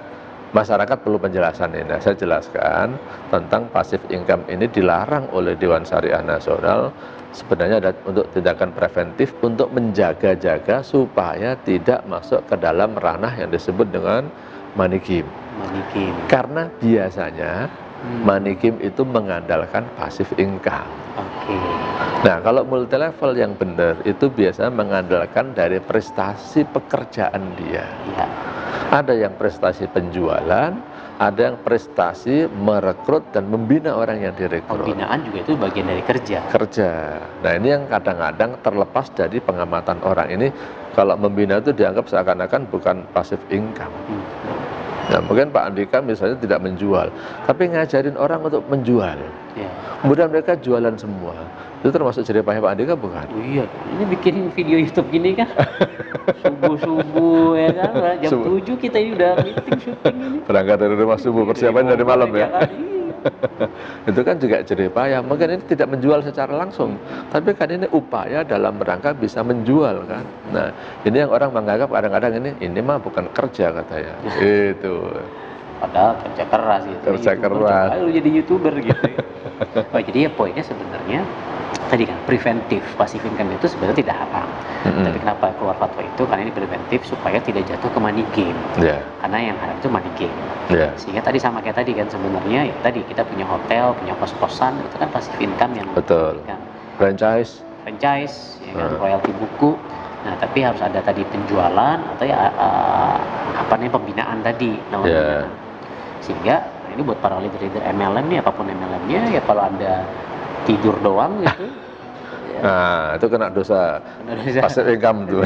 masyarakat perlu penjelasan ini. Nah, saya jelaskan tentang passive income ini dilarang oleh Dewan Syariah Nasional. Sebenarnya ada untuk tindakan preventif, untuk menjaga-jaga supaya tidak masuk ke dalam ranah yang disebut dengan money game. Karena biasanya money game itu mengandalkan passive income. Nah, kalau multi level yang benar itu biasanya mengandalkan dari prestasi pekerjaan dia. Ada yang prestasi penjualan, ada yang prestasi, merekrut dan membina orang yang direkrut. Pembinaan juga itu bagian dari kerja. Kerja. Nah ini yang kadang-kadang terlepas dari pengamatan orang. Ini kalau membina itu dianggap seakan-akan bukan passive income. Nah mungkin Pak Andika misalnya tidak menjual, tapi ngajarin orang untuk menjual. Ya. Kemudian mereka jualan semua. Itu termasuk jerih payah Pak Andika bukan? Oh iya, ini bikin video YouTube gini kan subuh-subuh ya kan, jam 7 kita ini udah meeting syuting ini. Berangkat dari rumah subuh, persiapan dari malam ya. Jangan, Itu kan juga jerih payah. Mungkin ini tidak menjual secara langsung, tapi kan ini upaya dalam rangka bisa menjual kan. Nah ini yang orang menganggap kadang-kadang ini mah bukan kerja katanya. Itu. Padahal kerja keras gitu. Kerja YouTuber, keras. coba lu jadi YouTuber gitu. Oh, jadi ya poinnya sebenarnya tadi kan preventif passive income itu sebenarnya tidak haram. Tapi kenapa keluar fatwa itu? Karena ini preventif supaya tidak jatuh ke money game. Karena yang haram itu money game. Sehingga tadi sama kayak tadi kan sebenarnya ya tadi kita punya hotel, punya kos-kosan itu kan passive income yang betul. Kan. Franchise, ya kan, royalti buku. Nah tapi harus ada tadi penjualan atau ya apa namanya pembinaan tadi namanya. Sehingga ini buat para leader-leader MLM nih, apapun MLM-nya ya kalau Anda tidur doang gitu. Nah, itu kena dosa passive income tuh.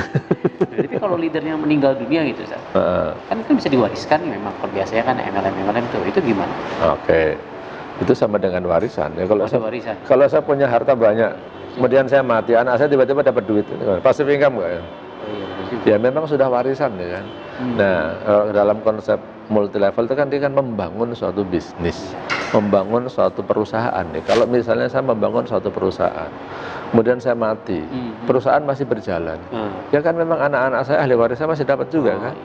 Tapi kalau leadernya meninggal dunia gitu, kan itu bisa diwariskan memang. Kalau biasanya kan MLM tuh, itu gimana? Oke, itu sama dengan warisan. Ya kalau saya punya harta banyak, kemudian saya mati, anak saya tiba-tiba dapat duit, passive income nggak ya? Ya memang sudah warisan ya kan. Nah dalam konsep multi level itu kan dia kan membangun suatu bisnis, membangun suatu perusahaan nih. Kalau misalnya saya membangun suatu perusahaan, kemudian saya mati, perusahaan masih berjalan, ya kan memang anak-anak saya ahli warisnya masih dapat juga kan.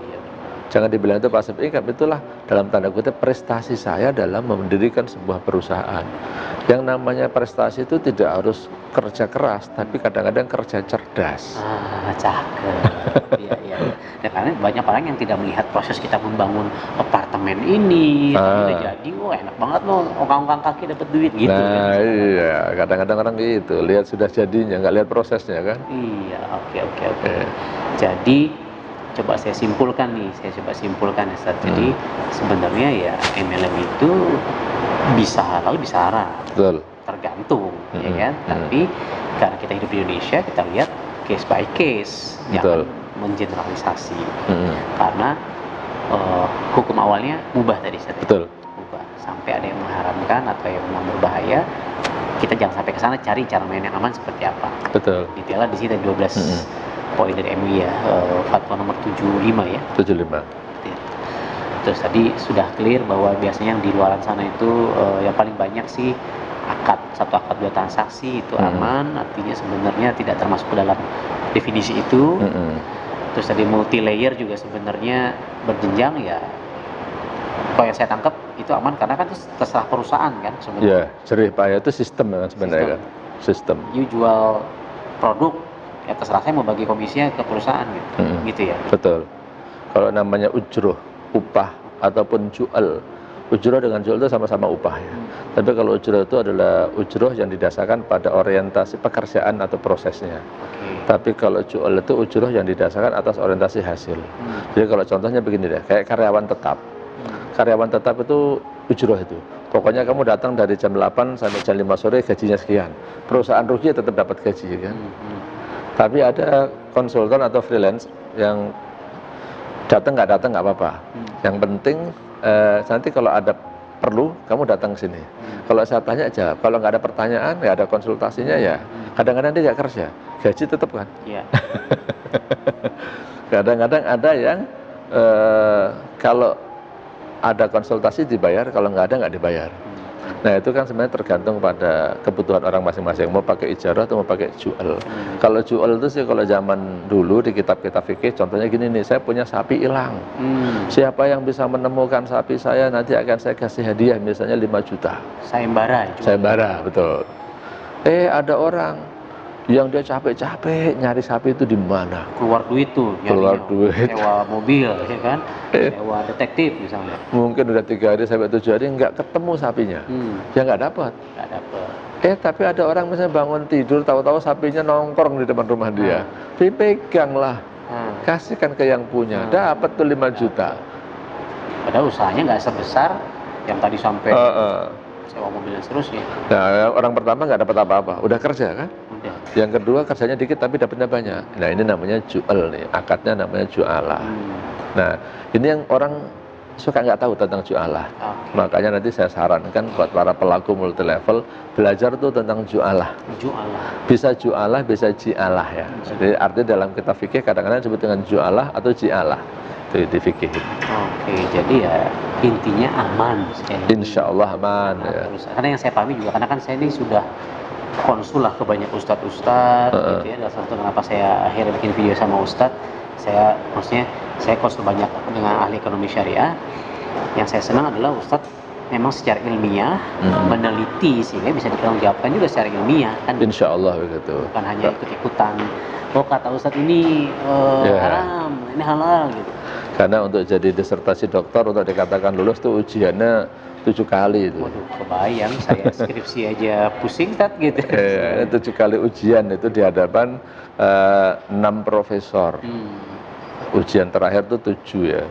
Jangan dibilang itu passive income, itulah dalam tanda kutip prestasi saya dalam mendirikan sebuah perusahaan. Yang namanya prestasi itu tidak harus kerja keras, tapi kadang-kadang kerja cerdas. Cakep. Iya. Dan karena banyak orang yang tidak melihat proses kita membangun apartemen ini, tapi udah jadi, wah enak banget loh, ongkang-ongkang kaki dapat duit gitu. Nah kan, iya, kadang-kadang orang gitu, lihat sudah jadinya, nggak lihat prosesnya kan. Iya, oke. Jadi coba saya simpulkan ya Ustaz. Jadi sebenarnya ya MLM itu bisa halal bisa haram. Betul. Tergantung ya kan. Tapi karena kita hidup di Indonesia, kita lihat case by case, jangan mengeneralisasi. Karena hukum awalnya mubah tadi Ustaz. Betul. Mubah. Sampai ada yang mengharamkan atau yang memang berbahaya, kita jangan sampai ke sana, cari cara main yang aman seperti apa. Betul. Detailnya di sini 12 poin dari MUI ya, fatwa nomor 75 ya. 75. Terus tadi sudah clear bahwa biasanya yang di luaran sana itu yang paling banyak sih satu akad 2 transaksi itu aman, artinya sebenarnya tidak termasuk ke dalam definisi itu. Terus tadi multi layer juga sebenarnya berjenjang ya. Kalau yang saya tangkap itu aman karena kan itu terserah perusahaan kan sebenarnya. Iya, jerih payah itu sistem kan sebenarnya kan. Sistem. You jual produk, ya terserah saya mau bagi komisinya ke perusahaan gitu ya. Betul. Kalau namanya ujroh, upah ataupun jual, ujroh dengan jual itu sama-sama upah ya. Tapi kalau ujroh itu adalah ujroh yang didasarkan pada orientasi pekerjaan atau prosesnya. Tapi kalau jual itu ujroh yang didasarkan atas orientasi hasil. Jadi kalau contohnya begini deh, kayak karyawan tetap. Karyawan tetap itu ujroh itu. Pokoknya kamu datang dari jam 8 sampai jam 5 sore gajinya sekian. Perusahaan rugi tetap dapat gaji kan. Tapi ada konsultan atau freelance yang datang nggak apa-apa. Yang penting nanti kalau ada perlu kamu datang ke sini. Kalau saya tanya jawab. Kalau nggak ada pertanyaan, nggak ada konsultasinya ya. Kadang-kadang dia nggak kerja, gaji tetap kan. Kadang-kadang ada yang kalau ada konsultasi dibayar, kalau nggak ada nggak dibayar. Nah itu kan sebenarnya tergantung pada kebutuhan orang masing-masing, mau pakai ijarah atau mau pakai jual. Kalau jual itu sih kalau zaman dulu di kitab-kitab fikih, contohnya gini nih, saya punya sapi hilang. Siapa yang bisa menemukan sapi saya, nanti akan saya kasih hadiah misalnya 5 juta. Sayembara, betul. Ada orang yang dia capek-capek nyari sapi itu di mana? Keluar duit tuh, keluar duit. Sewa mobil, ya kan? Sewa detektif misalnya. Mungkin udah 3 hari sampai 7 hari nggak ketemu sapinya, ya nggak dapat. Tapi ada orang misalnya bangun tidur, tahu-tahu sapinya nongkrong di depan rumah dia, dipegang lah, kasihkan ke yang punya, dapat tuh 5 juta. Padahal usahanya nggak sebesar yang tadi sampai sewa mobil dan seterusnya. Nah, orang pertama nggak dapat apa-apa, udah kerja kan? Udah. Yang kedua kerjanya dikit tapi dapatnya banyak. Nah ini namanya jual nih, akadnya namanya jualah. Nah ini yang orang suka nggak tahu tentang jualah. Makanya nanti saya sarankan buat para pelaku multi level belajar tuh tentang jualah. Bisa jualah, bisa jialah ya. Jadi artinya dalam kitab fikih kadang-kadang disebut dengan jualah atau jialah. Itu di fikih. Oke, jadi ya intinya aman. Insya Allah aman. Ya. Karena yang saya pahami juga, karena kan saya ini sudah konsul lah ke banyak ustadz gitu ya. Salah satu kenapa saya akhirnya bikin video sama ustadz, maksudnya saya konsul banyak dengan ahli ekonomi syariah. Yang saya senang adalah ustadz memang secara ilmiah meneliti sehingga bisa dipertanggungjawabkan juga secara ilmiah kan. Insya Allah begitu. Bukan hanya ikut-ikutan. Oh kata ustadz ini haram, ini halal gitu. Karena untuk jadi disertasi dokter untuk dikatakan lulus tuh ujiannya 7 kali itu. Waduh, kebayang saya skripsi aja pusing gitu. 7 kali ujian itu di hadapan 6 profesor. Ujian terakhir tuh 7 ya.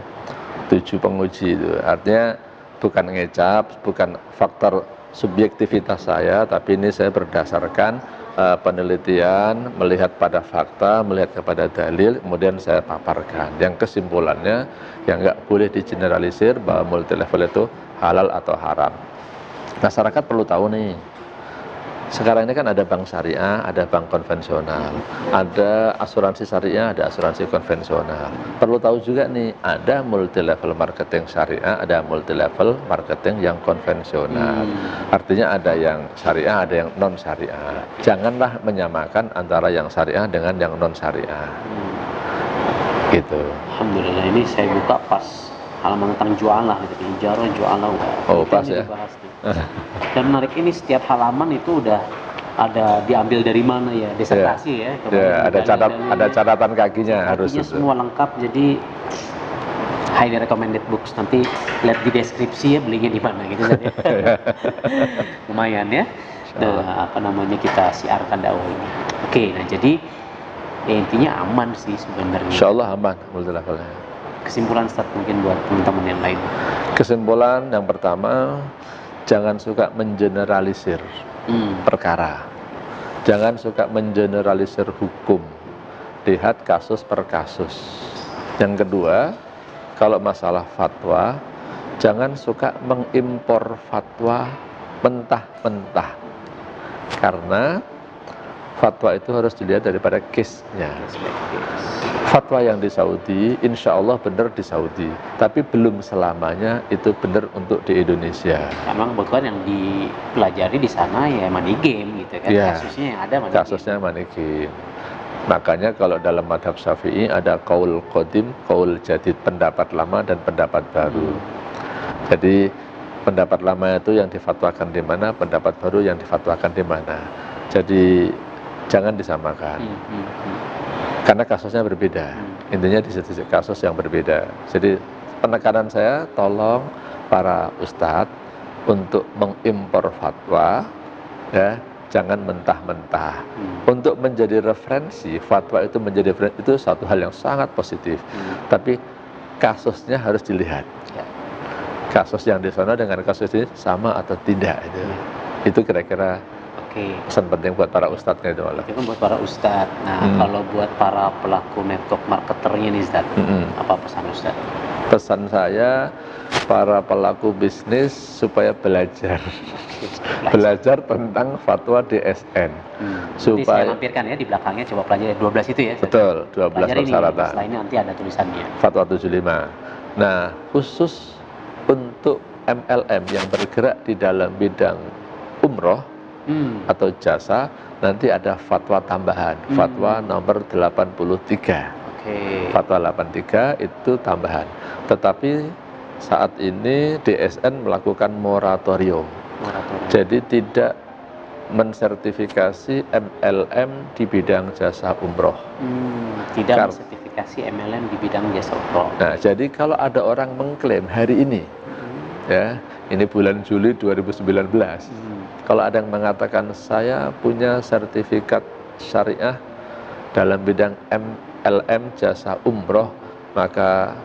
7 penguji itu. Artinya bukan ngecap, bukan faktor subjektivitas saya, tapi ini saya berdasarkan penelitian, melihat pada fakta, melihat kepada dalil, kemudian saya paparkan. Yang kesimpulannya, yang nggak boleh digeneralisir bahwa multi level itu halal atau haram. Masyarakat perlu tahu nih, sekarang ini kan ada bank syariah, ada bank konvensional, ada asuransi syariah, ada asuransi konvensional. Perlu tahu juga nih, ada multi level marketing syariah, ada multi level marketing yang konvensional. Artinya ada yang syariah, ada yang non syariah. Janganlah menyamakan antara yang syariah dengan yang non syariah. Gitu. Alhamdulillah, ini saya buka pas halaman tentang jualah gitu, ijarah jualah. Oh pas ya. Dan menarik, ini setiap halaman itu udah ada diambil dari mana ya, disertasi ya. Ada catatan kakinya harus. Semua lengkap, jadi highly recommended books. Nanti lihat di deskripsi ya belinya di mana gitu saja. Lumayan ya. Nah, kita siarkan dakwah ini. Oke, nah jadi ya intinya aman sih sebenarnya. Insya Allah aman multi levelnya. Kesimpulan Ustaz mungkin buat teman-teman yang lain. Kesimpulan yang pertama, jangan suka mengeneralisir perkara. Jangan suka mengeneralisir hukum. Lihat kasus per kasus. Yang kedua, kalau masalah fatwa, jangan suka mengimpor fatwa mentah-mentah. Karena fatwa itu harus dilihat daripada case-nya. Fatwa yang di Saudi, insya Allah benar di Saudi, tapi belum selamanya itu benar untuk di Indonesia. Memang kebetulan yang dipelajari di sana ya money game gitu kan, ya, kasusnya yang ada money kasusnya game. Money game. Makanya kalau dalam madhab Syafi'i ada qaul qadim, qaul jadid, pendapat lama dan pendapat baru. Jadi pendapat lama itu yang difatwakan di mana, pendapat baru yang difatwakan di mana. Jadi jangan disamakan. Karena kasusnya berbeda. Intinya di sisi kasus yang berbeda. Jadi penekanan saya, tolong para ustadz untuk mengimpor fatwa, ya, jangan mentah-mentah. Untuk menjadi referensi, fatwa itu menjadi referensi, itu satu hal yang sangat positif. Tapi kasusnya harus dilihat. Kasus yang di sana dengan kasus ini sama atau tidak itu. Itu kira-kira pesan penting buat para ustadz gitu. Itu kan buat para ustadz. Nah, kalau buat para pelaku network marketernya nih Ustadz, apa pesan ustadz? Pesan saya, para pelaku bisnis supaya belajar. Belajar tentang fatwa DSN. Supaya saya lampirkan ya di belakangnya, coba pelajari 12 itu ya. Betul, 12 persyaratan. Setelah ini nanti ada tulisannya. Fatwa 75. Nah, khusus untuk MLM yang bergerak di dalam bidang umroh atau jasa, nanti ada fatwa tambahan, fatwa nomor 83. Fatwa 83 itu tambahan. Tetapi saat ini DSN melakukan moratorium. Jadi tidak mensertifikasi MLM di bidang jasa umroh. Tidak mensertifikasi MLM di bidang jasa umroh. Nah, jadi kalau ada orang mengklaim hari ini, ya, ini bulan Juli 2019, kalau ada yang mengatakan saya punya sertifikat syariah dalam bidang MLM jasa umroh, maka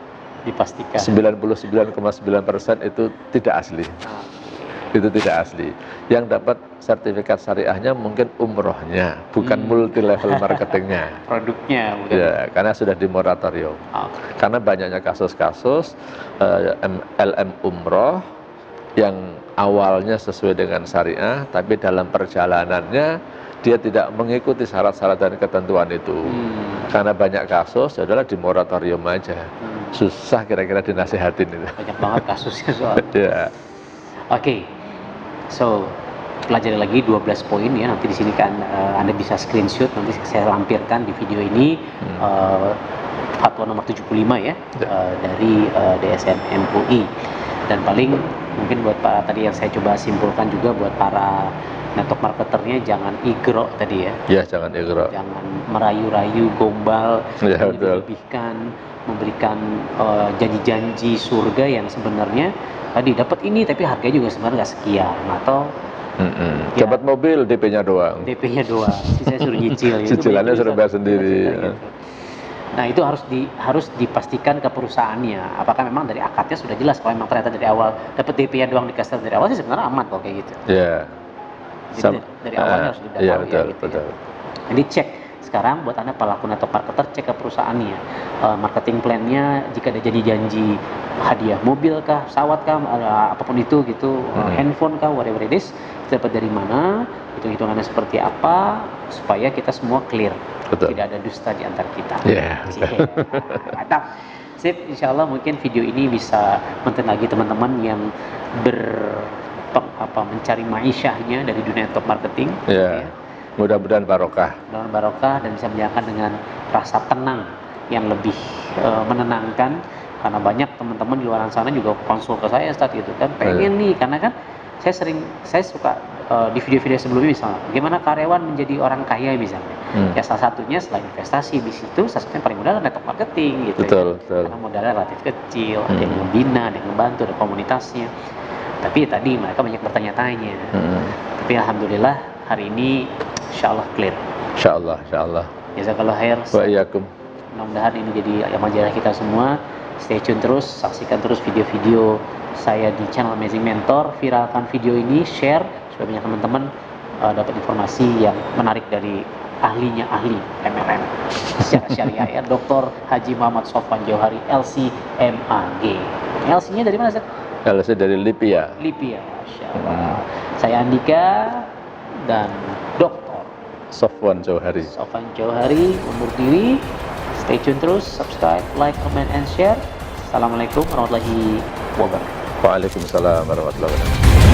Dipastikan. 99,9% itu tidak asli. Itu tidak asli. Yang dapat sertifikat syariahnya mungkin umrohnya, bukan multi level marketingnya. Produknya, bukan. Ya, karena sudah di moratorium. Karena banyaknya kasus-kasus LM umroh yang awalnya sesuai dengan syariah, tapi dalam perjalanannya dia tidak mengikuti syarat-syarat dan ketentuan itu. Karena banyak kasus, ya adalah di moratorium aja. Susah kira-kira dinasihatin itu. Banyak banget kasusnya soal. Ya. Oke. So, pelajari lagi 12 poin ya, nanti di sini kan Anda bisa screenshot, nanti saya lampirkan di video ini fatwa nomor 75 ya, dari DSN MUI. Dan paling mungkin buat Pak tadi yang saya coba simpulkan juga buat para network marketernya, jangan igro tadi ya. Ya, jangan igro. Jangan merayu-rayu, gombal, Ya, melebihkan, memberikan janji-janji surga yang sebenarnya tadi dapat ini tapi harganya juga sebenarnya nggak sekian, atau ya, dapat mobil DP-nya doang. DP-nya doang, saya suruh nyicil. Cicilannya suruh bayar sendiri. Gitu. Nah itu harus dipastikan ke perusahaannya, apakah memang dari akadnya sudah jelas. Kalau memang ternyata dari awal dapat DP-nya doang dikasih dari awal sih sebenarnya aman kok kayak gitu. Ya. Jadi dari awalnya harus didaftar ya, betul, gitu betul. ya. Jadi cek sekarang buat Anda pelaku network marketer, cek ke perusahaannya, marketing plan-nya, jika ada janji-janji hadiah mobil kah, pesawat kah, apapun itu gitu, handphone kah, whatever it is, dapat dari mana, hitung-hitungannya seperti apa, supaya kita semua clear. Betul. Tidak ada dusta di antara kita. Yeah. Mantap. Sip, insya Allah mungkin video ini bisa mention lagi teman-teman yang mencari maisyahnya dari dunia network marketing. Yeah. Ya. Mudah-mudahan barokah. Mudah-mudahan barokah dan bisa menjalankan dengan rasa tenang yang lebih menenangkan, karena banyak teman-teman di luar sana juga konsul ke saya saat itu kan pengen nih, karena kan saya suka di video-video sebelumnya misalnya bagaimana karyawan menjadi orang kaya misalnya. Ya salah satunya selain investasi di situ, salah satunya paling mudah adalah network marketing gitu. Betul, ya. betul. Karena modalnya relatif kecil, ada yang membina, ada yang membantu, ada komunitasnya. Tapi tadi mereka banyak bertanya-tanya. Tapi alhamdulillah hari ini insyaallah clear. Insyaallah. Jazakallah khair. Wa iyyakum. Mudah-mudahan ini jadi majalah kita semua. Stay tune terus, saksikan terus video-video saya di channel Amazing Mentor. Viralkan video ini, share supaya banyak teman-teman dapat informasi yang menarik dari ahlinya ahli MLM secara syariah ya, Dr. Haji Muhammad Sofwan Johari LC-MAG. LC-nya dari mana, Ustaz? LC dari Libya. Libya, Masya Allah. Saya Andika dan Dr. Sofwan Johari. Sofwan Johari undur diri. Stay tune terus, subscribe, like, comment, and share. Assalamualaikum warahmatullahi wabarakatuh. Waalaikumsalam warahmatullahi wabarakatuh.